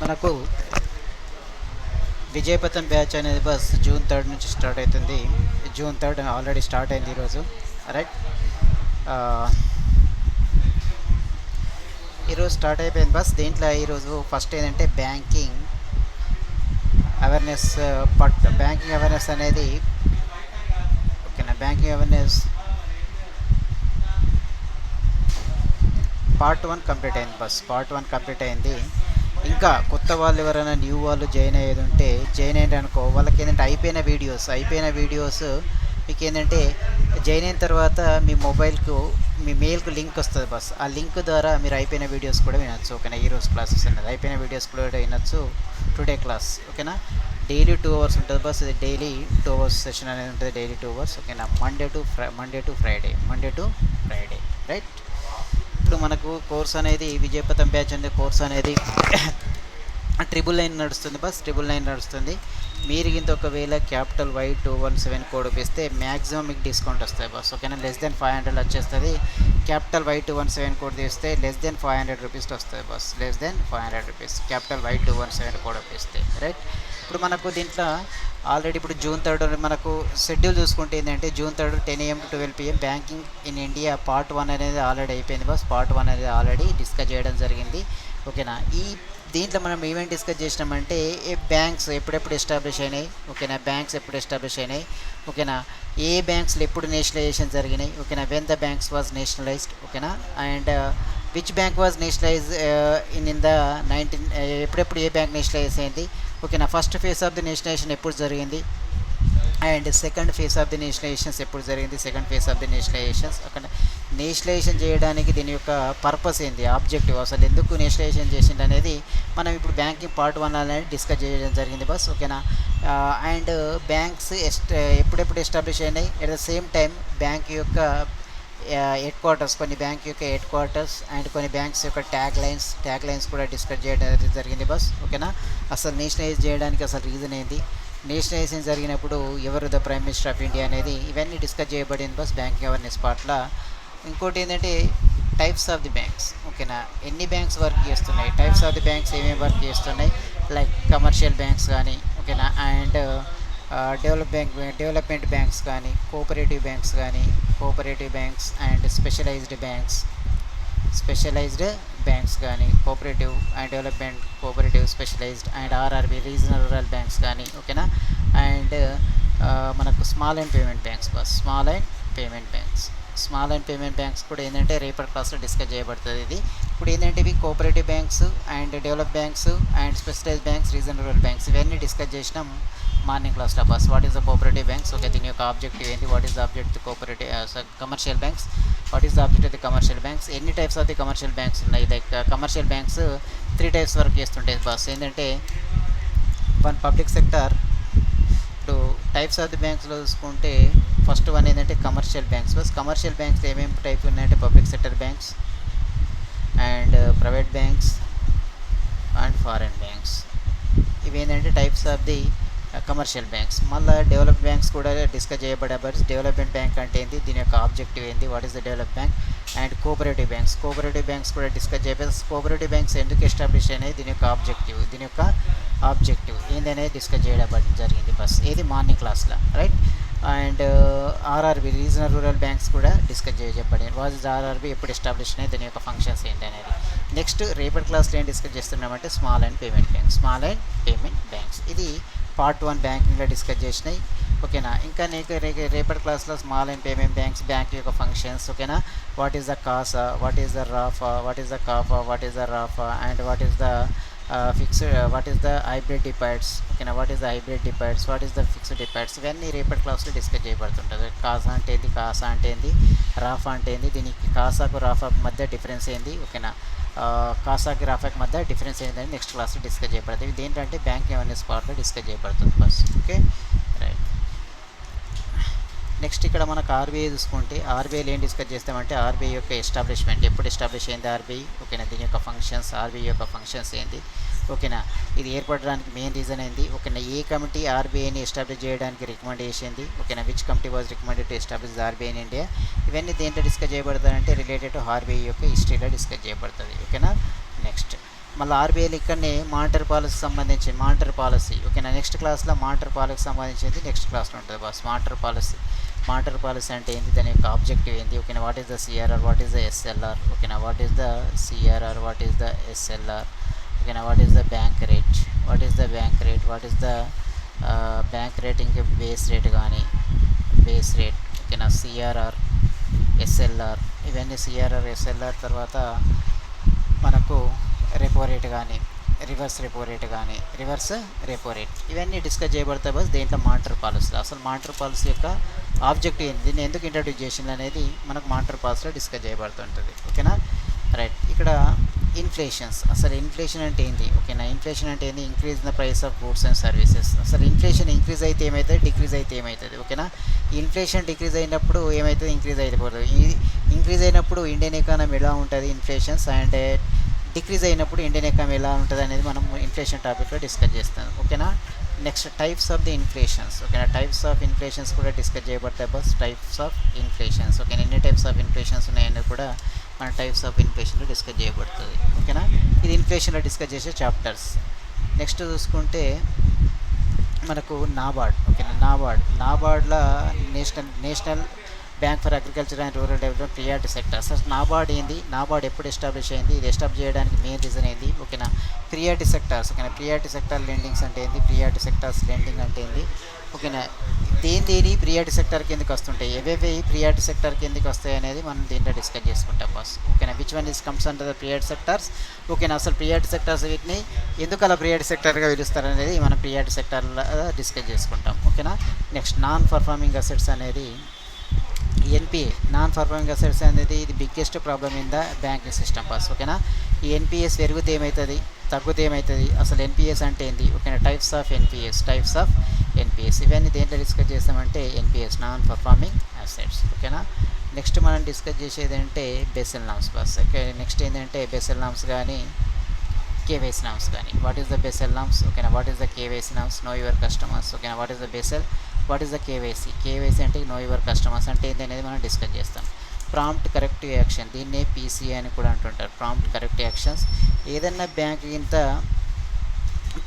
మనకు విజయపథం బ్యాచ్ అనేది bus June 3 నుంచి స్టార్ట్ అవుతుంది. జూన్ 3 ఆల్రెడీ స్టార్ట్ అయింది ఈరోజు. రైట్, ఈరోజు స్టార్ట్ అయిపోయింది బస్. దీంట్లో ఈరోజు ఫస్ట్ ఏంటంటే బ్యాంకింగ్ అవేర్నెస్ బ్యాంకింగ్ అవేర్నెస్ అనేది ఓకేనా. బ్యాంకింగ్ అవేర్నెస్ పార్ట్ 1 కంప్లీట్ అయింది బస్. పార్ట్ 1 కంప్లీట్ అయింది. ఇంకా కొత్త వాళ్ళు ఎవరైనా న్యూ వాళ్ళు జాయిన్ అయ్యేది ఉంటే జాయిన్ అయ్యారు అనుకో, వాళ్ళకి ఏంటంటే అయిపోయిన వీడియోస్ మీకు ఏంటంటే జాయిన్ అయిన తర్వాత మీ మొబైల్కు మీ మెయిల్కు లింక్ వస్తుంది బస్. ఆ లింక్ ద్వారా మీరు అయిపోయిన వీడియోస్ కూడా వినొచ్చు. ఓకేనా. ఈరోజు క్లాసెస్ అనేది అయిపోయిన వీడియోస్ కూడా వినొచ్చు. టుడే క్లాస్ ఓకేనా. డైలీ 2 hours ఉంటుంది బస్. ఇది డైలీ 2 hours సెషన్ అనేది ఉంటుంది. డైలీ 2 hours ఓకేనా. Monday to Friday right. ఇప్పుడు మనకు కోర్స్ అనేది విజయపథం బ్యాచ్ అనే కోర్స్ అనేది 999 నడుస్తుంది బస్. 999 నడుస్తుంది. మీరు ఇంత ఒకవేళ క్యాపిటల్ Y217 కోడ్ ఇస్తే మ్యాక్సిమం మీకు డిస్కౌంట్ వస్తుంది బస్. ఓకేనా. లెస్ దెన్ 500 వచ్చేస్తుంది. క్యాపిటల్ Y217 కోడ్ తీస్తే లెస్ దెన్ 500 రూపీస్ వస్తుంది bus. Less than 500 rupees capital Y217 code ఇస్తే రైట్. ఇప్పుడు మనకు దీంట్లో ఆల్రెడీ ఇప్పుడు జూన్ 3 మనకు షెడ్యూల్ చూసుకుంటే ఏంటంటే June 3 10 AM to 12 PM banking in India part 1 అనేది ఆల్రెడీ అయిపోయింది బస్. పార్ట్ 1 అనేది ఆల్రెడీ డిస్కస్ చేయడం జరిగింది. ఓకేనా. దీంట్లో మనం ఏమేమి డిస్కస్ చేసినామంటే బ్యాంక్స్ ఎప్పుడెప్పుడు ఎస్టాబ్లిష్ అయినాయి. ఓకేనా. బ్యాంక్స్ ఎప్పుడు ఎస్టాబ్లిష్ అయినాయి. ఓకేనా. ఏ బ్యాంక్స్లో ఎప్పుడు నేషనలైజేషన్ జరిగినాయి. ఓకేనా. When the banks was nationalised. ఓకేనా. And which bank was nationalise in the 19 ఎప్పుడెప్పుడు ఏ బ్యాంక్ నేషనలైజ్ అయింది. ఓకేనా. First phase of the nationalisation ఎప్పుడు జరిగింది and second phase of the nationalisations ఎప్పుడు జరిగింది. Second phase of the nationalisations అక్కడ నేషనలైజేషన్ చేయడానికి దీని యొక్క పర్పస్ ఏంది, ఆబ్జెక్టివ్, అసలు ఎందుకు నేషనలైజేషన్ చేసింది అనేది మనం ఇప్పుడు బ్యాంకింగ్ పార్ట్ 1 అనేది డిస్కస్ చేయడం జరిగింది బస్. ఓకేనా. అండ్ బ్యాంక్స్ ఎప్పుడెప్పుడు ఎస్టాబ్లిష్ అయినాయి. At the same time bank యొక్క హెడ్ క్వార్టర్స్, కొన్ని బ్యాంక్ యొక్క హెడ్ క్వార్టర్స్ అండ్ కొన్ని బ్యాంక్స్ యొక్క ట్యాగ్ లైన్స్ కూడా డిస్కస్ చేయడం జరిగింది బస్. ఓకేనా. అసలు నేషనలైజ్ చేయడానికి అసలు రీజన్ ఏంది, నేషనలైజేషన్ జరిగినప్పుడు ఎవరు the prime minister of India అనేది ఇవన్నీ డిస్కస్ చేయబడింది బస్ బ్యాంకింగ్ అవేర్నెస్ పార్ట్లో. ఇంకోటి ఏంటంటే టైప్స్ ఆఫ్ ది బ్యాంక్స్. ఓకేనా. ఎన్ని బ్యాంక్స్ వర్క్ చేస్తున్నాయి, టైప్స్ ఆఫ్ ది బ్యాంక్స్ ఏమేమి వర్క్ చేస్తున్నాయి, లైక్ కమర్షియల్ బ్యాంక్స్ కానీ ఓకేనా. అండ్ డెవలప్మెంట్ బ్యాంక్స్ కానీ, cooperative banks and specialised banks కానీ, cooperative and development, cooperative, specialised and RRB regional rural banks కానీ. ఓకేనా. అండ్ మనకు స్మాల్ అండ్ పేమెంట్ బ్యాంక్స్ బస్. స్మాల్ అండ్ పేమెంట్ బ్యాంక్స్ కూడా ఏంటంటే రేపటి క్లాస్లో డిస్కస్ చేయబడుతుంది. ఇది ఇప్పుడు ఏంటంటే ఇవి cooperative banks and develop banks and specialised banks, regional rural banks ఇవన్నీ డిస్కస్ చేసినాం మార్నింగ్ క్లాస్లో బస్. What is the cooperative banks, okay, దీని యొక్క ఆబ్జెక్టివ్ ఏంటి, what is the objective cooperative commercial banks, what is the objective the commercial banks, ఎన్ని types of the commercial banks ఉన్నాయి. Like commercial banks 3 types work చేస్తుంటాయి బస్. ఏంటంటే one public sector. ఇప్పుడు types of the బ్యాంక్స్లో చూసుకుంటే first one ఏంటంటే commercial banks bus. Commercial banks ఏమేమి టైప్ ఉన్నాయంటే public sector banks and private banks and foreign banks. ఇవి ఏంటంటే types of the commercial banks. మళ్ళీ డెవలప్ బ్యాంక్స్ కూడా డిస్కస్ చేయబడే. డెవలప్మెంట్ బ్యాంక్ అంటే ఏంటి, దీని యొక్క ఆబ్జెక్టివ్ ఏంటి, what is the develop bank. And cooperative banks కూడా డిస్కస్ చేయబడి. కోఆపరేటివ్ బ్యాంక్స్ ఎందుకు ఎస్టాబ్లిష్ అయినాయి, దీని యొక్క ఆబ్జెక్టివ్ ఏందనేది డిస్కస్ చేయడం జరిగింది బస్. ఏది మార్నింగ్ క్లాస్లో right. And RRB regional rural banks కూడా డిస్కస్ చేయబడింది. వాట్ ఈస్ ఆర్ఆర్బి, ఎప్పుడు ఎస్టాబ్లిష్ అయినాయి, దీని యొక్క ఫంక్షన్స్ ఏంటి అనేది. నెక్స్ట్ రేపటి క్లాస్లో ఏం డిస్కస్ చేస్తున్నామంటే స్మాల్ అండ్ పేమెంట్ బ్యాంక్స్. ఇది పార్ట్ 1 బ్యాంకింగ్లో డిస్కస్ చేసినాయి. ఓకేనా. ఇంకా నీకు రేపటి క్లాస్లో small and payment banks, bank యొక్క ఫంక్షన్స్. ఓకేనా. What is the CASA, what is the రాఫా, వాట్ ఈస్ ద కాఫా, వాట్ ఈస్ ద రాఫా and what is the fixed, what is the hybrid deposits. ఓకేనా. What is the hybrid deposits, what is the fixed deposits ఇవన్నీ రేపటి క్లాస్లో discuss చేయబడుతుంటుంది. Kasa అంటే ఏంది, Rapha అంటే ఏంది, దీనికి కాసాకు రాఫాకు మధ్య డిఫరెన్స్ ఏంది. ఓకేనా. కాసాకి రాఫాకి మధ్య డిఫరెన్స్ ఏంటంటే నెక్స్ట్ క్లాస్లో డిస్కస్ చేయబడుతుంది. ఇది ఏంటంటే బ్యాంకింగ్ అవేర్నెస్ పార్ట్లో డిస్కస్ చేయబడుతుంది బస్. Okay right. నెక్స్ట్ ఇక్కడ మనకు ఆర్బీఐ చూసుకుంటే ఆర్బీఐలో ఏం డిస్కస్ చేస్తామంటే ఆర్బీఐ యొక్క ఎస్టాబ్లిష్మెంట్, ఎప్పుడు ఎస్టాబ్లిష్ అయింది ఆర్బీఐ. ఓకేనా. దీని యొక్క ఫంక్షన్స్, ఆర్బీఐ యొక్క ఫంక్షన్స్ ఏంటి. ఓకేనా. ఇది ఏర్పడడానికి మెయిన్ రీజన్ ఏంది. ఓకేనా. ఏ కమిటీ ఆర్బీఐని ఎస్టాబ్లిష్ చేయడానికి రికమెండ్ చేసింది. ఓకేనా. Which committee was recommended to establish the RBI in India. ఇవన్నీ దేంట్లో డిస్కస్ చేయబడతాయంటే రిలేటెడ్ టు ఆర్బీఐ యొక్క హిస్టరీలో డిస్కస్ చేయబడుతుంది. ఓకేనా. నెక్స్ట్ మళ్ళీ ఆర్బీఐలో ఇక్కడనే మానిటరీ పాలసీకి సంబంధించి మానిటరీ పాలసీ ఓకేనా. నెక్స్ట్ క్లాస్లో మానిటరీ పాలసీకి సంబంధించింది నెక్స్ట్ క్లాస్లో ఉంటుంది బాస్. మానిటరీ పాలసీ అంటే ఏంటి, దాని యొక్క ఆబ్జెక్టివ్ ఏంటి ఓకేనా. What is the CRR, what is the SLR ఓకేనా. What is the CRR, what is the SLR ఓకేనా. What is the bank rate, what is the bank rate, what is the bank rate, ఇంకా base rate కానీ base rate ఓకేనా. CRR, SLR, ఇవన్నీ CRR SLR. తర్వాత మనకు repo rate కానీ reverse repo rate కానీ reverse repo rate, ఇవన్నీ discuss చేయబడతాయి బస్ దేంట్లో మానిటరీ పాలసీలో. అసలు మానిటరీ పాలసీ యొక్క ఆబ్జెక్టివ్ ఏంటి, దీన్ని ఎందుకు ఇంట్రడ్యూస్ చేసింది అనేది మనకు మానిటరీ పాలసీలో డిస్కస్ చేయబడుతుంటుంది ఓకేనా. రైట్. ఇక్కడ ఇన్ఫ్లేషన్స్, అసలు ఇన్ఫ్లేషన్ అంటే ఏంటి ఓకేనా. ఇన్ఫ్లేషన్ అంటే ఏంటి, increase in the price of goods and services. అసలు ఇన్ఫ్లేషన్ ఇంక్రీజ్ అయితే ఏమవుతుంది, డిక్రీజ్ అయితే ఏమవుతుంది ఓకేనా. ఇన్ఫ్లేషన్ డిక్రీజ్ అయినప్పుడు ఏమవుతుంది, ఇంక్రీజ్ అయిపోతుంది. ఇంక్రీజ్ అయినప్పుడు ఇండియన్ ఎకానమీ ఎలా ఉంటుంది, ఇన్ఫ్లేషన్స్, అండ్ డిక్రీజ్ అయినప్పుడు ఇండియన్ ఎకానమీ ఎలా ఉంటుంది అనేది మనం ఇన్ఫ్లేషన్ టాపిక్లో డిస్కస్ చేస్తాం ఓకేనా. Next types of the inflations ఓకేనా. టైప్స్ ఆఫ్ ఇన్ఫ్లేషన్స్ కూడా డిస్కస్ చేయబడతాయి బస్. టైప్స్ ఆఫ్ ఇన్ఫ్లేషన్స్ ఓకేనా. ఎన్ని టైప్స్ ఆఫ్ ఇన్ఫ్లేషన్స్ ఉన్నాయని కూడా మన టైప్స్ ఆఫ్ ఇన్ఫ్లేషన్లో డిస్కస్ చేయబడుతుంది ఓకేనా. ఇది ఇన్ఫ్లేషన్లో డిస్కస్ చేసే చాప్టర్స్. నెక్స్ట్ చూసుకుంటే మనకు నాబార్డ్ ఓకేనా. నాబార్డ్లో national bank for agriculture and rural development priority sectors. అసలు నాబార్డ్ ఏంది, నాబార్డ్ ఎప్పుడు ఎస్టాబ్లిష్ అయింది, ఇది ఎస్టాబ్లిష్ చేయడానికి మెయిన్ రీజన్ ఏంది ఓకేనా. ప్రియారిటీ సెక్టార్స్ ఓకేనా. ప్రియారిటీ సెక్టార్ లెండింగ్స్ అంటే ఏంది, ప్రియారిటీ సెక్టార్స్ లెండింగ్ అంటే ఏంది ఓకేనా. దేని ప్రియారిటీ సెక్టర్ కిందకి వస్తుంటాయి, ఏవేవి ప్రియారిటీ సెక్టర్ కిందకి వస్తాయి అనేది మనం దీంట్లో డిస్కస్ చేసుకుంటాం బాస్ ఓకేనా. Which one is comes under the priority sectors ఓకేనా. అసలు ప్రియారిటీ సెక్టార్స్ వీటిని ఎందుకు అలా ప్రియారిటీ సెక్టర్గా పిలుస్తారు అనేది మనం ప్రియారిటీ సెక్టార్లో డిస్కస్ చేసుకుంటాం ఓకేనా. నెక్స్ట్ నాన్ పర్ఫార్మింగ్ అసెట్స్ అనేది ఎన్పిఏ. నాన్ పర్ఫార్మింగ్ అసెట్స్ అనేది ఇది biggest problem in the banking system boss ఓకేనా. ఈ ఎన్పిఎస్ పెరిగితే ఏమవుతుంది, తగ్గితే ఏమవుతుంది, అసలు ఎన్పిఎస్ అంటే ఏంటి ఓకేనా. టైప్స్ ఆఫ్ ఎన్పిఎస్ ఇవన్నీ దేంట్లో డిస్కస్ చేస్తామంటే ఎన్పిఎస్, నాన్ పర్ఫార్మింగ్ అసెట్స్ ఓకేనా. నెక్స్ట్ మనం డిస్కస్ చేసేది అంటే Basel norms boss okay. Next ఏంటంటే బేసెల్ నామ్స్ కానీ కేవైసీ నామ్స్ కానీ. What is the Basel norms ఓకేనా. What is the KYC norms, know your customers ఓకేనా. What is the Basel, what is the KYC అంటే know your customers అంటే ఏంటి అనేది మనం డిస్కస్ చేస్తాం. ప్రాంప్ట్ కరెక్టివ్ యాక్షన్, దీన్నే పీసీ అని కూడా అంటుంటారు. ప్రాంప్ట్ కరెక్టివ్ యాక్షన్స్, ఏదన్నా బ్యాంక్ ఇంత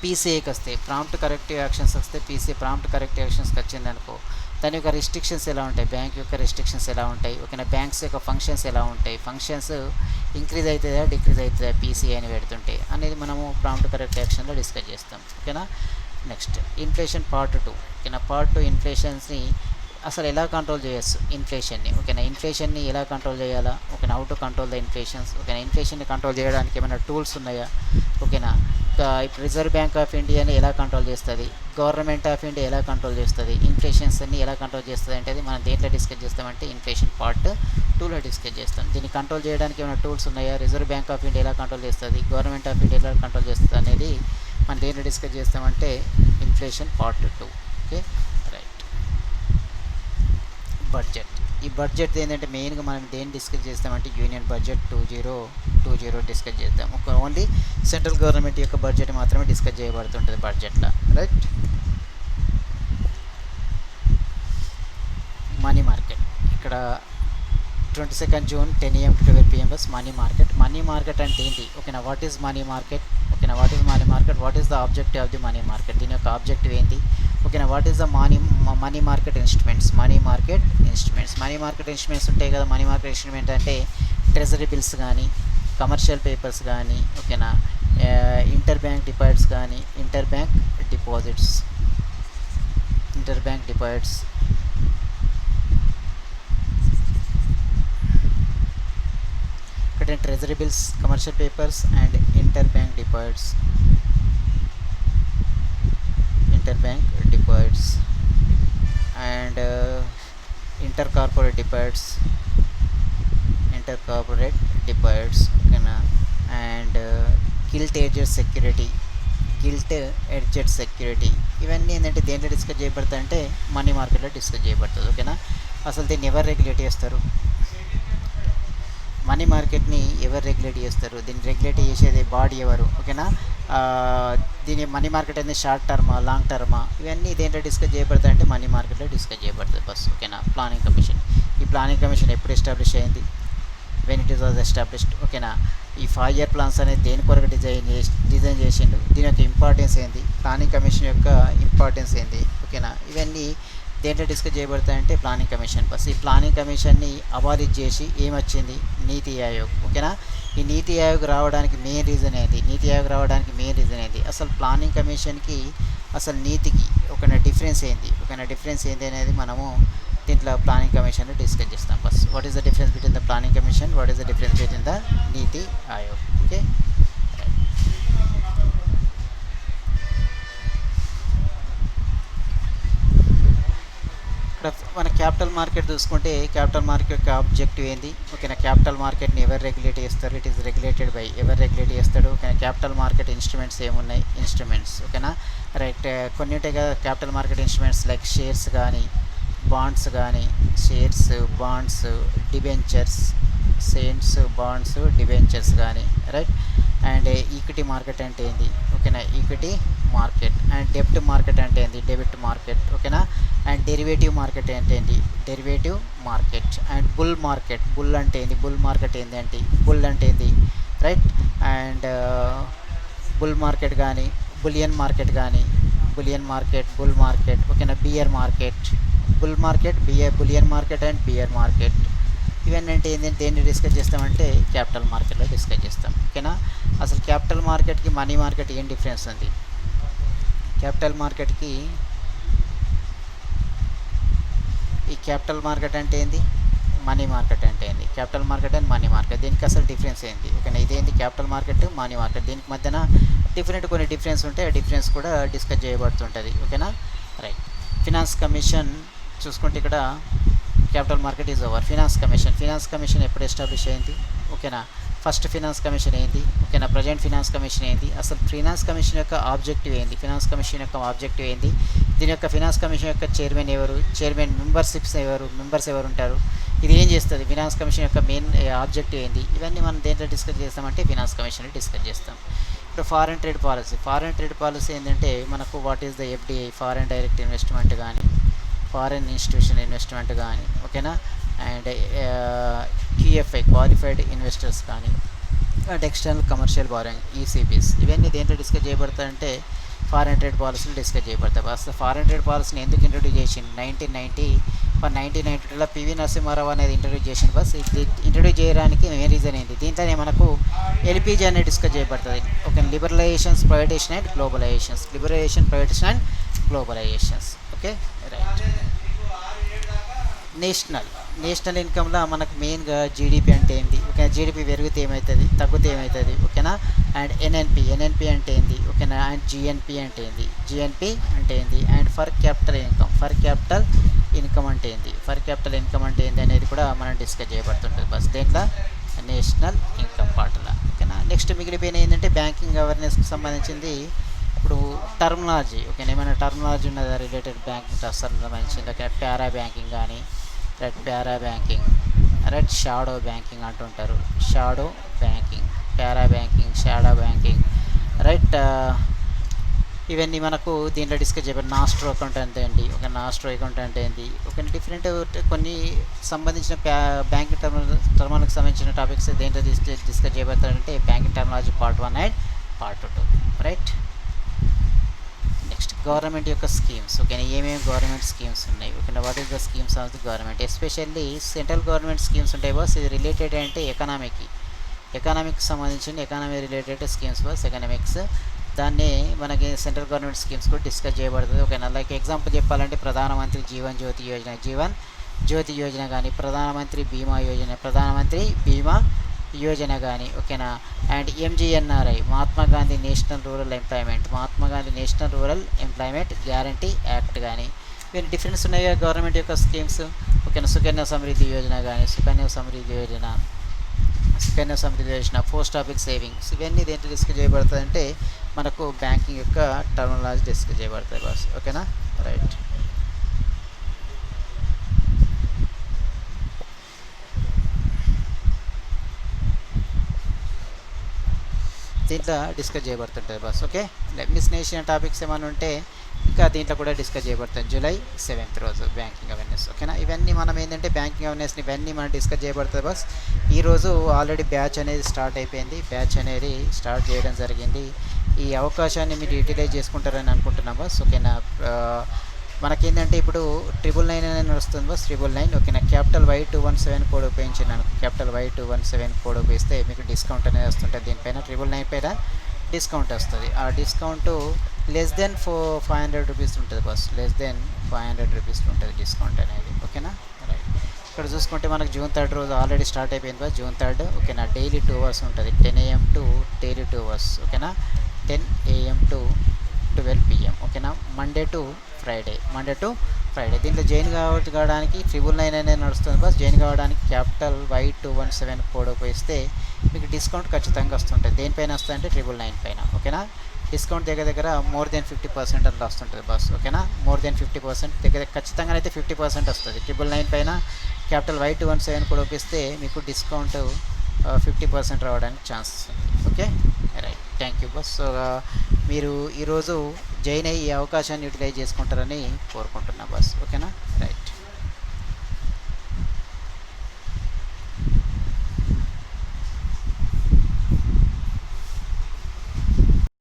పీసీఏకి వస్తే ప్రాంప్ట్ కరెక్టివ్ యాక్షన్స్ వస్తే ప్రాంప్ట్ కరెక్టివ్ యాక్షన్స్కి వచ్చిందనుకో దాని యొక్క రిస్ట్రిక్షన్స్ ఎలా ఉంటాయి, బ్యాంక్ యొక్క రిస్ట్రిక్షన్స్ ఎలా ఉంటాయి ఓకేనా. బ్యాంక్స్ యొక్క ఫంక్షన్స్ ఎలా ఉంటాయి, ఫంక్షన్స్ ఇంక్రీజ్ అవుతుందా డిక్రీజ్ అవుతుందా పీసీఏ అని పెడుతుంటే అనేది మనము ప్రాంప్ట్ కరెక్టివ్ యాక్షన్లో డిస్కస్ చేస్తాం ఓకేనా. నెక్స్ట్ ఇన్ఫ్లేషన్ పార్ట్ 2 ఓకేనా. పార్ట్ 2 ఇన్ఫ్లేషన్స్ని అసలు ఎలా కంట్రోల్ చేయొచ్చు ఇన్ఫ్లేషన్ని ఓకేనా. ఇన్ఫ్లేషన్ని ఎలా కంట్రోల్ చేయాలా ఓకేనా. How to control the inflations ఓకేనా. ఇన్ఫ్లేషన్ని కంట్రోల్ చేయడానికి ఏమైనా టూల్స్ ఉన్నాయా ఓకేనా. ఇప్పుడు రిజర్వ్ బ్యాంక్ ఆఫ్ ఇండియాని ఎలా కంట్రోల్ చేస్తుంది, గవర్నమెంట్ ఆఫ్ ఇండియా ఎలా కంట్రోల్ చేస్తుంది, ఇన్ఫ్లేషన్స్ అన్ని ఎలా కంట్రోల్ చేస్తుంది అంటే మనం దేంట్లో డిస్కస్ చేస్తామంటే ఇన్ఫ్లేషన్ పార్ట్ 2లో డిస్కస్ చేస్తాం. దీన్ని కంట్రోల్ చేయడానికి ఏమైనా టూల్స్ ఉన్నాయా, రిజర్వ్ బ్యాంక్ ఆఫ్ ఇండియా ఎలా కంట్రోల్ చేస్తుంది, గవర్నమెంట్ ఆఫ్ ఇండియా ఎలా కంట్రోల్ చేస్తుంది అనేది మనం దేంట్లో డిస్కస్ చేస్తామంటే inflation part 2 okay. Right. Budget, ఈ బడ్జెట్ ఏంటంటే మెయిన్గా మనం దేన్ని డిస్కస్ చేస్తామంటే యూనియన్ బడ్జెట్ 2020 డిస్కస్ చేద్దాం. ఓన్లీ సెంట్రల్ గవర్నమెంట్ యొక్క బడ్జెట్ మాత్రమే డిస్కస్ చేయబడుతుంటుంది బడ్జెట్లో. రైట్. మనీ మార్కెట్, ఇక్కడ 22 June 10 AM to 12 PM bus money market అంటే ఏంటి ఓకేనా. వాట్ ఈజ్ మనీ మార్కెట్ ఓకేనా. What is money market, what is the objective of the money market, దీని యొక్క ఆబ్జెక్టివ్ ఏంటి ఓకేనా. What is the money market instruments ఉంటాయి కదా. మనీ మార్కెట్ ఇన్స్ట్రుమెంట్ అంటే ట్రెజరీ బిల్స్ కానీ, కమర్షియల్ పేపర్స్ కానీ ఓకేనా, ఇంటర్ బ్యాంక్ డిపాజిట్స్ కానీ, ఇంటర్ బ్యాంక్ డిపాజిట్స్ ఇక్కడ treasury bills, commercial papers and inter bank deposits and inter corporate deposits ఓకేనా. And guilt edged security ఇవన్నీ ఏంటంటే దేంట్లో డిస్కస్ చేయబడతాయి అంటే మనీ మార్కెట్లో డిస్కస్ చేయబడుతుంది ఓకేనా. అసలు దీన్ని ఎవరు రెగ్యులేట్ చేస్తారు, మనీ మార్కెట్ని ఎవరు రెగ్యులేట్ చేస్తారు, దీన్ని రెగ్యులేట్ చేసేది బాడీ ఎవరు ఓకేనా. దీని మనీ మార్కెట్ అనేది షార్ట్ టర్మా, లాంగ్ టర్మా, ఇవన్నీ దేంట్లో డిస్కస్ చేయబడతాయి అంటే మనీ మార్కెట్లో డిస్కస్ చేయబడుతుంది బస్ ఓకేనా. ప్లానింగ్ కమిషన్, ఈ ప్లానింగ్ కమిషన్ ఎప్పుడు ఎస్టాబ్లిష్ అయింది when it is was established. ఓకేనా, ఈ 5 year ప్లాన్స్ అనేది దేని కొరకు డిజైన్ చేసిండు, దీని యొక్క ఇంపార్టెన్స్ ఏంది, ప్లానింగ్ కమిషన్ యొక్క ఇంపార్టెన్స్ ఏంది. ఓకేనా, ఇవన్నీ దేంట్లో డిస్కస్ చేయబడతాయంటే ప్లానింగ్ కమిషన్. బస్ ఈ ప్లానింగ్ కమిషన్ని అబాలిష్ చేసి ఏమొచ్చింది, నీతి ఆయోగ్. ఓకేనా, ఈ నీతి ఆయోగ్ రావడానికి మెయిన్ రీజన్ ఏంది, అసలు ప్లానింగ్ కమిషన్కి అసలు నీతికి ఒక డిఫరెన్స్ ఏంది అనేది మనము దీంట్లో ప్లానింగ్ కమిషన్ డిస్కస్ చేస్తాం. Bus what is the difference between the planning commission, what is the difference between the NITI Aayog. Okay, ఇక్కడ మన క్యాపిటల్ మార్కెట్ చూసుకుంటే క్యాపిటల్ మార్కెట్ యొక్క ఆబ్జెక్టివ్ ఏంది. ఓకేనా, క్యాపిటల్ మార్కెట్ని ఎవరు రెగ్యులేట్ చేస్తారు, ఇట్ ఈస్ రెగ్యులేటెడ్ బై ఎవరు రెగ్యులేట్ చేస్తాడు. ఓకేనా, క్యాపిటల్ మార్కెట్ ఇన్స్ట్రుమెంట్స్ ఏమున్నాయి, ఇన్స్ట్రుమెంట్స్. ఓకేనా, రైట్, కొన్ని ఉంటాయి కదా capital market instruments, like shares కానీ బాండ్స్ కానీ, షేర్స్, బాండ్స్, డిబెంచర్స్, డిబెంచర్స్ కానీ, రైట్. అండ్ ఈక్విటీ మార్కెట్ అంటే ఏంది, ఓకేనా, ఈక్విటీ మార్కెట్. అండ్ డెబ్ట్ మార్కెట్ అంటే ఏంది, డెబిట్ మార్కెట్. ఓకేనా, అండ్ డెరివేటివ్ మార్కెట్ అంటే ఏంటి, derivative market. And bull market, bull అంటే ఏంది, బుల్ మార్కెట్ ఏంది అంటే బుల్ అంటే ఏంది, రైట్. అండ్ బుల్ మార్కెట్ కానీ బులియన్ మార్కెట్ కానీ, బుల్ మార్కెట్. ఓకేనా, bear market, bull market, bullion market and bear market. ఇవన్నీ అంటే ఏంటంటే దేన్ని డిస్కస్ చేస్తామంటే క్యాపిటల్ మార్కెట్లో డిస్కస్ చేస్తాం. ఓకేనా, అసలు క్యాపిటల్ మార్కెట్కి మనీ మార్కెట్ ఏం డిఫరెన్స్ ఉంది, క్యాపిటల్ మార్కెట్కి ఈ క్యాపిటల్ మార్కెట్ అంటే ఏంది, మనీ మార్కెట్ అంటే ఏంది, capital market and money market, దీనికి అసలు డిఫరెన్స్ ఏంది. ఓకేనా, ఇదేంటి క్యాపిటల్ మార్కెట్, మనీ మార్కెట్, దీనికి మధ్యన కొన్ని డిఫరెన్స్ ఉంటాయి, ఆ డిఫరెన్స్ కూడా డిస్కస్ చేయబడుతుంటుంది. ఓకేనా, రైట్. ఫినాన్స్ కమిషన్ చూసుకుంటే ఇక్కడ capital market is over. Finance commission ఎప్పుడు ఎస్టాబ్లిష్ అయింది. ఓకేనా, ఫస్ట్ ఫినాన్స్ కమిషన్ ఏంది, ఓకేనా, ప్రజెంట్ ఫినాన్స్ కమిషన్ ఏంది, అసలు ఫినాన్స్ కమిషన్ యొక్క ఆబ్జెక్టివ్ ఏంది, దీని యొక్క ఫినాన్స్ కమిషన్ యొక్క చైర్మన్ మెంబర్స్ ఎవరు ఉంటారు, ఇది ఏం చేస్తుంది, ఫినాన్స్ కమిషన్ యొక్క మెయిన్ ఆబ్జెక్టివ్ ఏంది, ఇవన్నీ మనం దేంట్లో డిస్కస్ చేస్తామంటే ఫినాన్స్ కమిషన్ డిస్కస్ చేస్తాం. ఇప్పుడు ఫారెన్ ట్రేడ్ పాలసీ ఏంటంటే మనకు what is the FDI, foreign direct investment కానీ, ఫారెన్ ఇన్స్టిట్యూషన్ ఇన్వెస్ట్మెంట్ కానీ. ఓకేనా, అండ్ క్యూఎఫ్ఐ, క్వాలిఫైడ్ ఇన్వెస్టర్స్ కానీ, అండ్ ఎక్స్టర్నల్ కమర్షియల్ బారోయింగ్, ఈసీబీస్. ఇవన్నీ దేంట్లో డిస్కస్ చేయబడతాయంటే ఫారెన్ ట్రేడ్ పాలసీలు డిస్కస్ చేయబడతాయి. అసలు ఫారెన్ ట్రేడ్ పాలసీని ఎందుకు ఇంట్రడ్యూస్ చేసింది, 1992లో పివి నరసింహారావు అనేది ఇంట్రడ్యూస్ చేసింది. బస్ ఇది ఇంట్రడ్యూస్ చేయడానికి మెయిన్ రీజన్ ఏంటి, దీంట్లోనే మనకు ఎల్పిజి అనేది డిస్కస్ చేయబడుతుంది. Okay, liberalisations, privatisation and globalisations. Okay, right. National ఇన్కమ్లో మనకు మెయిన్గా జీడిపి అంటే ఏంటి, ఓకే, జీడిపి పెరిగితే ఏమవుతుంది, తగ్గితే ఏమవుతుంది. ఓకేనా, అండ్ ఎన్ఎన్పి అంటే ఏంది, ఓకేనా, అండ్ జిఎన్పి అంటే ఏంది, అండ్ ఫర్ క్యాపిటల్ ఇన్కమ్ అంటే ఏంది అనేది కూడా మనం డిస్కస్ చేయబడుతుంటుంది. బస్ దేంట్లో నేషనల్ ఇన్కమ్ పార్ట్లో. ఓకేనా, నెక్స్ట్ మిగిలిపోయిన ఏంటంటే బ్యాంకింగ్ అవేర్నెస్కి సంబంధించింది. ఇప్పుడు టర్మినాలజీ, ఓకే, ఏమైనా టర్మినాలజీ ఉన్నదా రిలేటెడ్ బ్యాంకింగ్ సంబంధించింది. ఓకే, పారా బ్యాంకింగ్ కానీ, రైట్, షాడో బ్యాంకింగ్ అంటుంటారు, పారా బ్యాంకింగ్, రైట్. ఇవన్నీ మనకు దీంట్లో డిస్కస్ చేయబడి నాస్ట్రో అకౌంట్ అంటే ఏంటి, ఒక నాస్ట్రో అకౌంట్ అంటే ఏంటి, ఒక డిఫరెంట్ కొన్ని సంబంధించిన బ్యాంకింగ్ టర్మినాలజీకి సంబంధించిన టాపిక్స్ దేంట్లో డిస్కస్ చేయబడతారంటే banking terminology part 1 and part 2. Right. Next government యొక్క స్కీమ్స్. ఓకేనా, ఏమేమి గవర్నమెంట్ స్కీమ్స్ ఉన్నాయి. ఓకేనా, what is the schemes of the government, especially central government schemes ఉంటాయి. బాస్ ఇది రిలేటెడ్ అంటే ఎకనామిక్కి సంబంధించిన economy related schemes. Boss economics దాన్ని మనకి సెంట్రల్ గవర్నమెంట్ స్కీమ్స్ కూడా డిస్కస్ చేయబడుతుంది. ఓకేనా, లైక్ ఎగ్జాంపుల్ చెప్పాలంటే ప్రధానమంత్రి జీవన్ జ్యోతి యోజన కానీ, ప్రధానమంత్రి బీమా యోజన కానీ. ఓకేనా, and MGNREGA, Mahatma Gandhi national rural employment guarantee act కానీ. ఇవన్నీ డిఫరెన్స్ ఉన్నాయి గవర్నమెంట్ యొక్క స్కీమ్స్. ఓకేనా, Sukanya Samriddhi Yojana, post office savings, ఇవన్నీ దేంట్లో డిస్కస్ చేయబడుతుందంటే మనకు బ్యాంకింగ్ యొక్క టర్మినాలజీ డిస్కస్ చేయబడతాయి. బాస్ ఓకేనా, రైట్. దీంట్లో డిస్కస్ చేయబడుతుంటుంది బాస్. ఓకే, మిస్ నేషన్ టాపిక్స్ ఏమైనా ఉంటే ఇంకా దీంట్లో కూడా డిస్కస్ చేయబడుతుంది. జూలై 7th రోజు బ్యాంకింగ్ అవన్నీ. అవేర్నెస్. ఓకేనా, ఇవన్నీ మనం ఏంటంటే బ్యాంకింగ్ అవేర్నెస్ని ఇవన్నీ మనం డిస్కస్ చేయబడుతుంది బస్. ఈరోజు ఆల్రెడీ బ్యాచ్ అనేది స్టార్ట్ అయిపోయింది, బ్యాచ్ అనేది స్టార్ట్ చేయడం జరిగింది. ఈ అవకాశాన్ని మీరు యూటిలైజ్ చేసుకుంటారని అనుకుంటున్నాం బస్. ఓకేనా, మనకేంటంటే ఇప్పుడు 999 అనేది నడుస్తుంది బస్, 999. ఓకేనా, క్యాపిటల్ Y217 కోడ్ ఉపయోగించినాను, క్యాపిటల్ Y217 కోడ్ ఉపయోగిస్తే మీకు డిస్కౌంట్ అనేది వస్తుంటుంది. దీనిపైన 999 పైన డిస్కౌంట్ వస్తుంది. ఆ డిస్కౌంట్ లెస్ దెన్ 500 రూపీస్ ఉంటుంది బస్, లెస్ దెన్ 500 రూపీస్ ఉంటుంది డిస్కౌంట్ అనేది. ఓకేనా, రైట్. ఇక్కడ చూసుకుంటే మనకు June 3 రోజు ఆల్రెడీ స్టార్ట్ అయిపోయింది బస్, June 3. ఓకేనా, డైలీ 2 అవర్స్ ఉంటుంది, 10 AM టు డైలీ 2 అవర్స్. ఓకేనా, 10 AM టు 12 PM. ఓకేనా, Monday to Friday, Monday to Friday. దీంట్లో జాయిన్ కావడానికి 999 అనేది నడుస్తుంది బస్. జాయిన్ కావడానికి క్యాపిటల్ Y217 కోడ్ ఉపయోగిస్తే మీకు డిస్కౌంట్ ఖచ్చితంగా వస్తుంటుంది. దేనిపైన వస్తుందంటే 999 పైన. ఓకేనా, డిస్కౌంట్ దగ్గర మోర్ దెన్ 50% అట్లా వస్తుంటుంది బస్. ఓకేనా, మోర్ దెన్ 50% ఖచ్చితంగా అయితే 50% వస్తుంది. 999 పైన క్యాపిటల్ Y217 కోడ్ ఉపయోగిస్తే మీకు డిస్కౌంట్ 50% రావడానికి ఛాన్స్ ఉంది. Okay, right. Thank you bus. So మీరు ఈరోజు జాయిన్ అయ్యి ఈ అవకాశాన్ని యూటిలైజ్ చేసుకుంటారని కోరుకుంటున్నా బస్. ఓకేనా, రైట్.